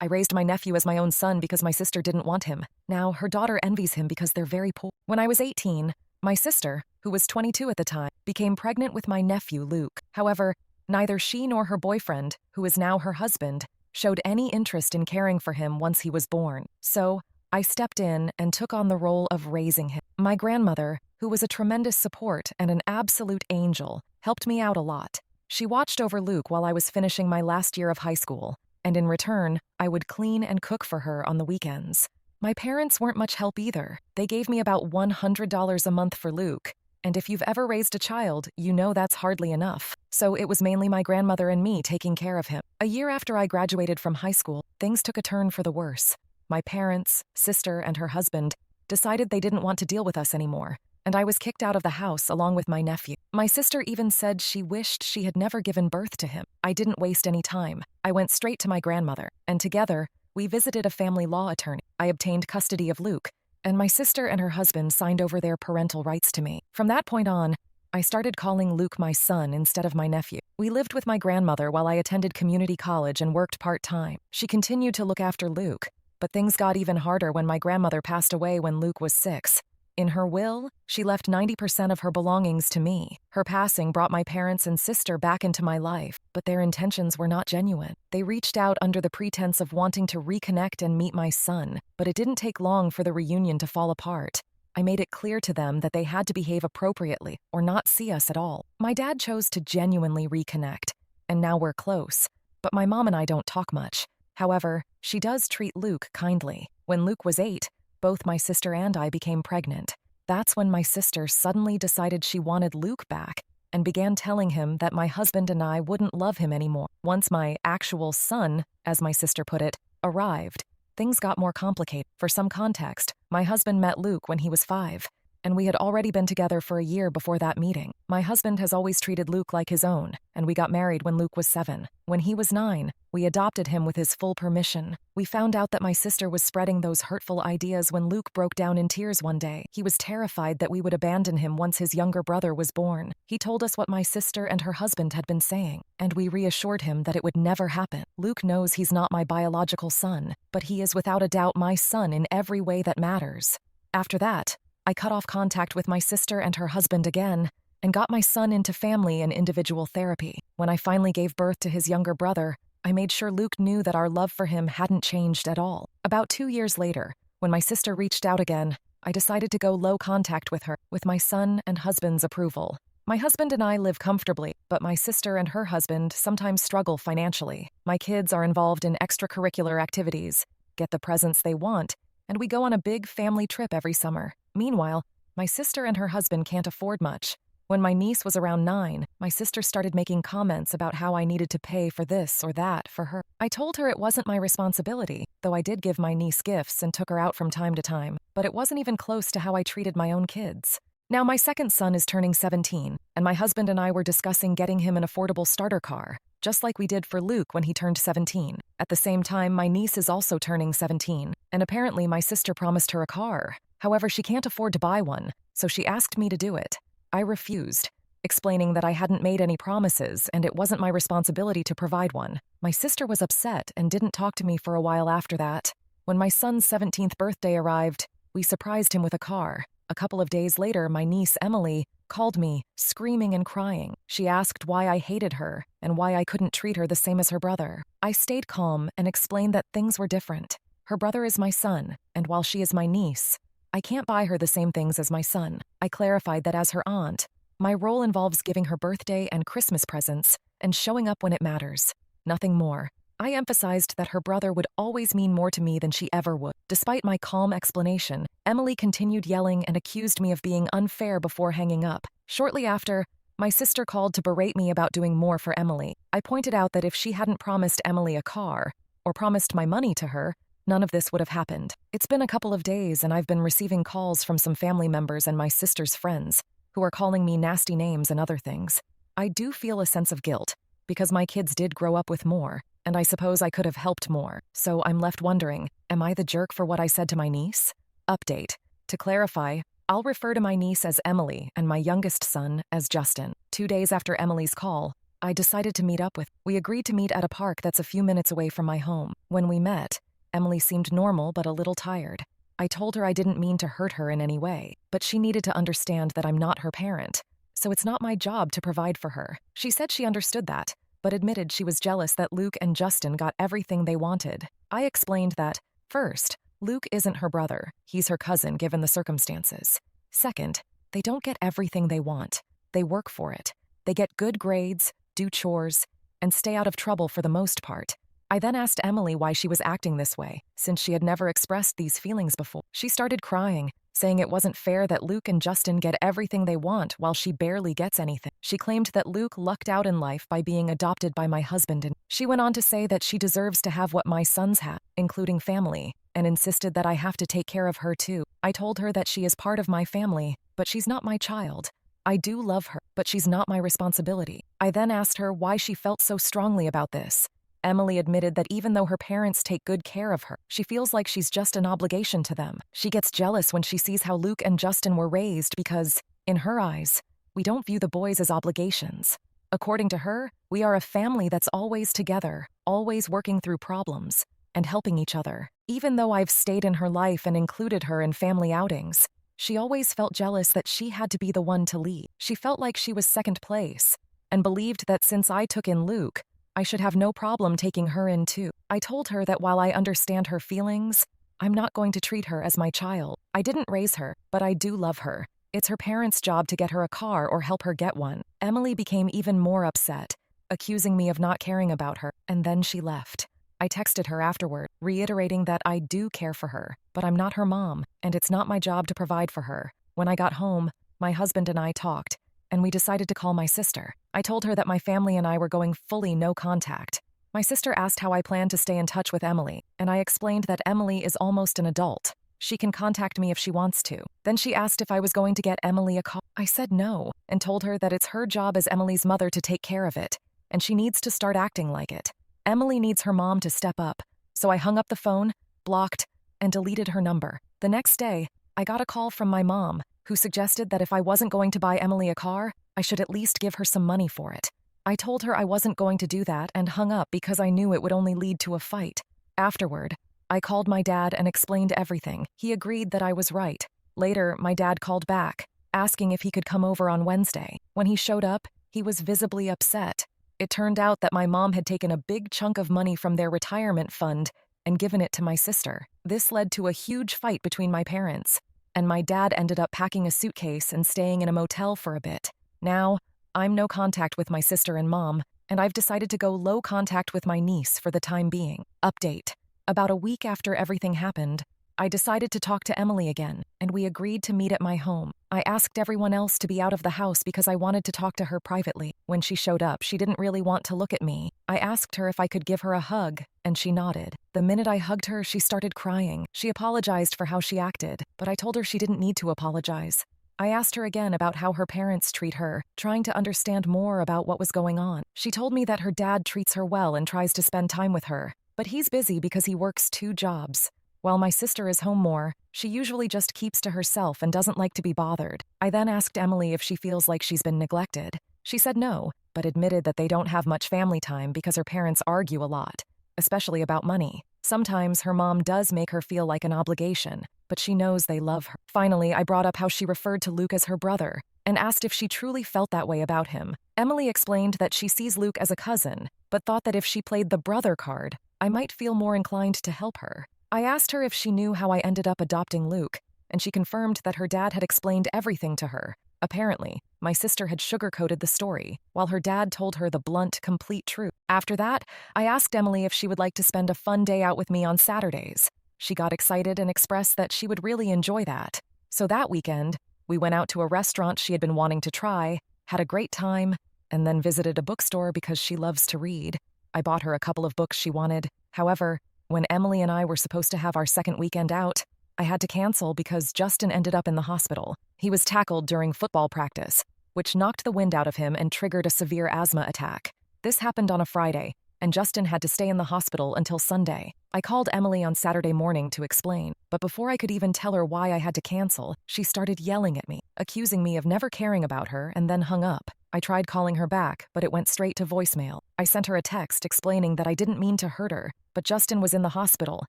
I raised my nephew as my own son because my sister didn't want him. Now, her daughter envies him because they're very poor. When I was 18, my sister, who was 22 at the time, became pregnant with my nephew, Luke. However, neither she nor her boyfriend, who is now her husband, showed any interest in caring for him once he was born. So, I stepped in and took on the role of raising him. My grandmother, who was a tremendous support and an absolute angel, helped me out a lot. She watched over Luke while I was finishing my last year of high school, and in return, I would clean and cook for her on the weekends. My parents weren't much help either. They gave me about $100 a month for Luke, and if you've ever raised a child, you know that's hardly enough. So it was mainly my grandmother and me taking care of him. A year after I graduated from high school, things took a turn for the worse. My parents, sister, and her husband decided they didn't want to deal with us anymore, and I was kicked out of the house along with my nephew. My sister even said she wished she had never given birth to him. I didn't waste any time. I went straight to my grandmother, and together, we visited a family law attorney. I obtained custody of Luke, and my sister and her husband signed over their parental rights to me. From that point on, I started calling Luke my son instead of my nephew. We lived with my grandmother while I attended community college and worked part-time. She continued to look after Luke, but things got even harder when my grandmother passed away when Luke was 6. In her will, she left 90% of her belongings to me. Her passing brought my parents and sister back into my life, but their intentions were not genuine. They reached out under the pretense of wanting to reconnect and meet my son, but it didn't take long for the reunion to fall apart. I made it clear to them that they had to behave appropriately or not see us at all. My dad chose to genuinely reconnect, and now we're close, but my mom and I don't talk much. However, she does treat Luke kindly. When Luke was 8, both my sister and I became pregnant. That's when my sister suddenly decided she wanted Luke back and began telling him that my husband and I wouldn't love him anymore. Once my actual son, as my sister put it, arrived, things got more complicated. For some context, my husband met Luke when he was 5, and we had already been together for a year before that meeting. My husband has always treated Luke like his own, and we got married when Luke was 7. When he was 9, we adopted him with his full permission. We found out that my sister was spreading those hurtful ideas when Luke broke down in tears one day. He was terrified that we would abandon him once his younger brother was born. He told us what my sister and her husband had been saying, and we reassured him that it would never happen. Luke knows he's not my biological son, but he is without a doubt my son in every way that matters. After that, I cut off contact with my sister and her husband again, and got my son into family and individual therapy. When I finally gave birth to his younger brother, I made sure Luke knew that our love for him hadn't changed at all. About 2 years later, when my sister reached out again, I decided to go low contact with her, with my son and husband's approval. My husband and I live comfortably, but my sister and her husband sometimes struggle financially. My kids are involved in extracurricular activities, get the presents they want, and we go on a big family trip every summer. Meanwhile, my sister and her husband can't afford much. When my niece was around 9, my sister started making comments about how I needed to pay for this or that for her. I told her it wasn't my responsibility, though I did give my niece gifts and took her out from time to time, but it wasn't even close to how I treated my own kids. Now my second son is turning 17, and my husband and I were discussing getting him an affordable starter car, just like we did for Luke when he turned 17. At the same time, my niece is also turning 17, and apparently my sister promised her a car. However, she can't afford to buy one, so she asked me to do it. I refused, explaining that I hadn't made any promises and it wasn't my responsibility to provide one. My sister was upset and didn't talk to me for a while after that. When my son's 17th birthday arrived, we surprised him with a car. A couple of days later, my niece, Emily, called me, screaming and crying. She asked why I hated her and why I couldn't treat her the same as her brother. I stayed calm and explained that things were different. Her brother is my son, and while she is my niece, I can't buy her the same things as my son. I clarified that as her aunt, my role involves giving her birthday and Christmas presents and showing up when it matters. Nothing more. I emphasized that her brother would always mean more to me than she ever would. Despite my calm explanation, Emily continued yelling and accused me of being unfair before hanging up. Shortly after, my sister called to berate me about doing more for Emily. I pointed out that if she hadn't promised Emily a car, or promised my money to her, none of this would have happened. It's been a couple of days and I've been receiving calls from some family members and my sister's friends, who are calling me nasty names and other things. I do feel a sense of guilt, because my kids did grow up with more, and I suppose I could have helped more. So I'm left wondering, am I the jerk for what I said to my niece? Update. To clarify, I'll refer to my niece as Emily and my youngest son as Justin. 2 days after Emily's call, I decided to meet up with. We agreed to meet at a park that's a few minutes away from my home. When we met, Emily seemed normal but a little tired. I told her I didn't mean to hurt her in any way, but she needed to understand that I'm not her parent, so it's not my job to provide for her. She said she understood that, but admitted she was jealous that Luke and Justin got everything they wanted. I explained that, first, Luke isn't her brother. He's her cousin given the circumstances. Second, they don't get everything they want. They work for it. They get good grades, do chores, and stay out of trouble for the most part. I then asked Emily why she was acting this way, since she had never expressed these feelings before. She started crying, saying it wasn't fair that Luke and Justin get everything they want while she barely gets anything. She claimed that Luke lucked out in life by being adopted by my husband, and she went on to say that she deserves to have what my sons have, including family, and insisted that I have to take care of her too. I told her that she is part of my family, but she's not my child. I do love her, but she's not my responsibility. I then asked her why she felt so strongly about this. Emily admitted that even though her parents take good care of her, she feels like she's just an obligation to them. She gets jealous when she sees how Luke and Justin were raised because, in her eyes, we don't view the boys as obligations. According to her, we are a family that's always together, always working through problems, and helping each other. Even though I've stayed in her life and included her in family outings, she always felt jealous that she had to be the one to lead. She felt like she was second place, and believed that since I took in Luke, I should have no problem taking her in too. I told her that while I understand her feelings, I'm not going to treat her as my child. I didn't raise her, but I do love her. It's her parents' job to get her a car or help her get one. Emily became even more upset, accusing me of not caring about her, and then she left. I texted her afterward, reiterating that I do care for her, but I'm not her mom, and it's not my job to provide for her. When I got home, my husband and I talked, and we decided to call my sister. I told her that my family and I were going fully no contact. My sister asked how I planned to stay in touch with Emily, and I explained that Emily is almost an adult. She can contact me if she wants to. Then she asked if I was going to get Emily a car. I said no, and told her that it's her job as Emily's mother to take care of it, and she needs to start acting like it. Emily needs her mom to step up, so I hung up the phone, blocked, and deleted her number. The next day, I got a call from my mom, who suggested that if I wasn't going to buy Emily a car, I should at least give her some money for it. I told her I wasn't going to do that and hung up because I knew it would only lead to a fight. Afterward, I called my dad and explained everything. He agreed that I was right. Later, my dad called back, asking if he could come over on Wednesday. When he showed up, he was visibly upset. It turned out that my mom had taken a big chunk of money from their retirement fund and given it to my sister. This led to a huge fight between my parents, and my dad ended up packing a suitcase and staying in a motel for a bit. Now, I'm no contact with my sister and mom, and I've decided to go low contact with my niece for the time being. Update. About a week after everything happened, I decided to talk to Emily again, and we agreed to meet at my home. I asked everyone else to be out of the house because I wanted to talk to her privately. When she showed up, she didn't really want to look at me. I asked her if I could give her a hug, and she nodded. The minute I hugged her, she started crying. She apologized for how she acted, but I told her she didn't need to apologize. I asked her again about how her parents treat her, trying to understand more about what was going on. She told me that her dad treats her well and tries to spend time with her, but he's busy because he works 2 jobs. While my sister is home more, she usually just keeps to herself and doesn't like to be bothered. I then asked Emily if she feels like she's been neglected. She said no, but admitted that they don't have much family time because her parents argue a lot, especially about money. Sometimes her mom does make her feel like an obligation, but she knows they love her. Finally, I brought up how she referred to Luke as her brother and asked if she truly felt that way about him. Emily explained that she sees Luke as a cousin, but thought that if she played the brother card, I might feel more inclined to help her. I asked her if she knew how I ended up adopting Luke, and she confirmed that her dad had explained everything to her. Apparently, my sister had sugarcoated the story, while her dad told her the blunt, complete truth. After that, I asked Emily if she would like to spend a fun day out with me on Saturdays. She got excited and expressed that she would really enjoy that. So that weekend, we went out to a restaurant she had been wanting to try, had a great time, and then visited a bookstore because she loves to read. I bought her a couple of books she wanted. However, when Emily and I were supposed to have our second weekend out, I had to cancel because Justin ended up in the hospital. He was tackled during football practice, which knocked the wind out of him and triggered a severe asthma attack. This happened on a Friday, and Justin had to stay in the hospital until Sunday. I called Emily on Saturday morning to explain, but before I could even tell her why I had to cancel, she started yelling at me, accusing me of never caring about her, and then hung up. I tried calling her back, but it went straight to voicemail. I sent her a text explaining that I didn't mean to hurt her, but Justin was in the hospital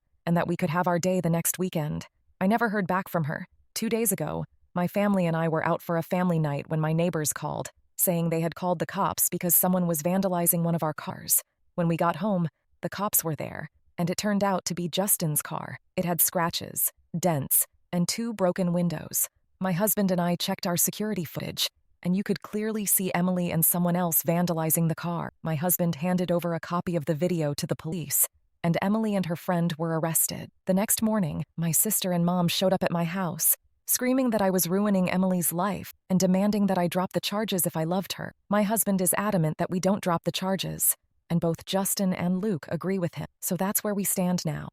and that we could have our day the next weekend. I never heard back from her. 2 days ago, my family and I were out for a family night when my neighbors called, saying they had called the cops because someone was vandalizing one of our cars. When we got home, the cops were there, and it turned out to be Justin's car. It had scratches, dents, and 2 broken windows. My husband and I checked our security footage, and you could clearly see Emily and someone else vandalizing the car. My husband handed over a copy of the video to the police, and Emily and her friend were arrested. The next morning, my sister and mom showed up at my house, screaming that I was ruining Emily's life and demanding that I drop the charges if I loved her. My husband is adamant that we don't drop the charges, and both Justin and Luke agree with him. So that's where we stand now.